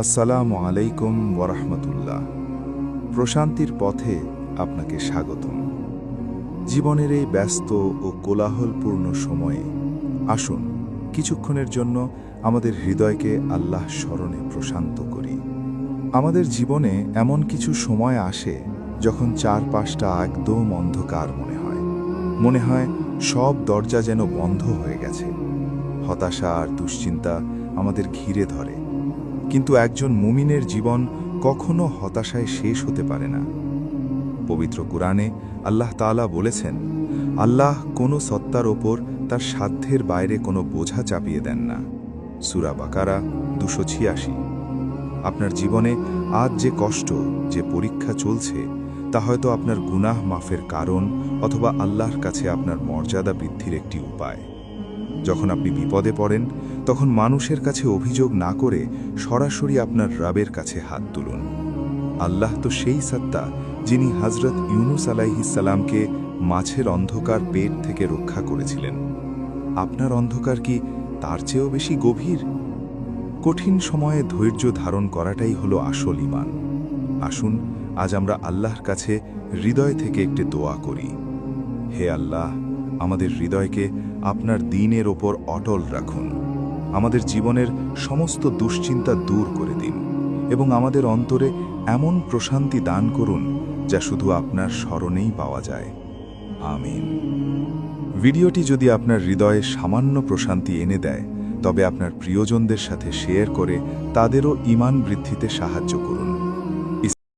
আসসালামু আলাইকুম ওয়ারাহমাতুল্লাহ। প্রশান্তির পথে আপনাকে স্বাগতম। জীবনের এই ব্যস্ত ও কোলাহলপূর্ণ সময়ে আসুন কিছুক্ষণের জন্য আমাদের হৃদয়কে আল্লাহ স্মরণে প্রশান্ত করি। আমাদের জীবনে এমন কিছু সময় আসে যখন চারপাশটা একদম অন্ধকার মনে হয় সব দরজা যেন বন্ধ হয়ে গেছে। হতাশা আর দুশ্চিন্তা আমাদের ঘিরে ধরে, কিন্তু একজন মুমিনের জীবন কখনো হতাশায় শেষ হতে পারে না। পবিত্র কুরআনে আল্লাহ তাআলা বলেছেন, আল্লাহ কোনো সত্তার ওপর তার সাধ্যের বাইরে কোনো বোঝা চাপিয়ে দেন না। সূরা বাকারা 286। আপনার জীবনে আজ যে কষ্ট, যে পরীক্ষা চলছে, তা হয়তো আপনার গুনাহ মাফের কারণ অথবা আল্লাহর কাছে আপনার মর্যাদা বৃদ্ধির একটি উপায়। যখন আপনি বিপদে পড়েন, তখন মানুষের কাছে অভিযোগ না করে সরাসরি আপনার রবের কাছে হাত তুলুন। আল্লাহ তো সেই সত্তা যিনি হযরত ইউনুস আলাইহিস সালামকে মাছের অন্ধকার পেট থেকে রক্ষা করেছিলেন। আপনার অন্ধকার কি তার চেয়েও বেশি গভীর? কঠিন সময়ে ধৈর্য ধারণ করাটাই হলো আসল ঈমান। আসুন আজ আমরা আল্লাহর কাছে হৃদয় থেকে একটি দোয়া করি। হে আল্লাহ, আমাদের হৃদয়কে আপনার দ্বীনের ওপর অটল রাখুন। আমাদের জীবনের সমস্ত দুশ্চিন্তা দূর করে দিন এবং আমাদের অন্তরে এমন প্রশান্তি দান করুন যা শুধু আপনার স্মরণেই পাওয়া যায়। আমিন। ভিডিওটি যদি আপনার হৃদয়ে সামান্য প্রশান্তি এনে দেয়, তবে আপনার প্রিয়জনদের সাথে শেয়ার করে তাদেরও ঈমান বৃদ্ধিতে সাহায্য করুন।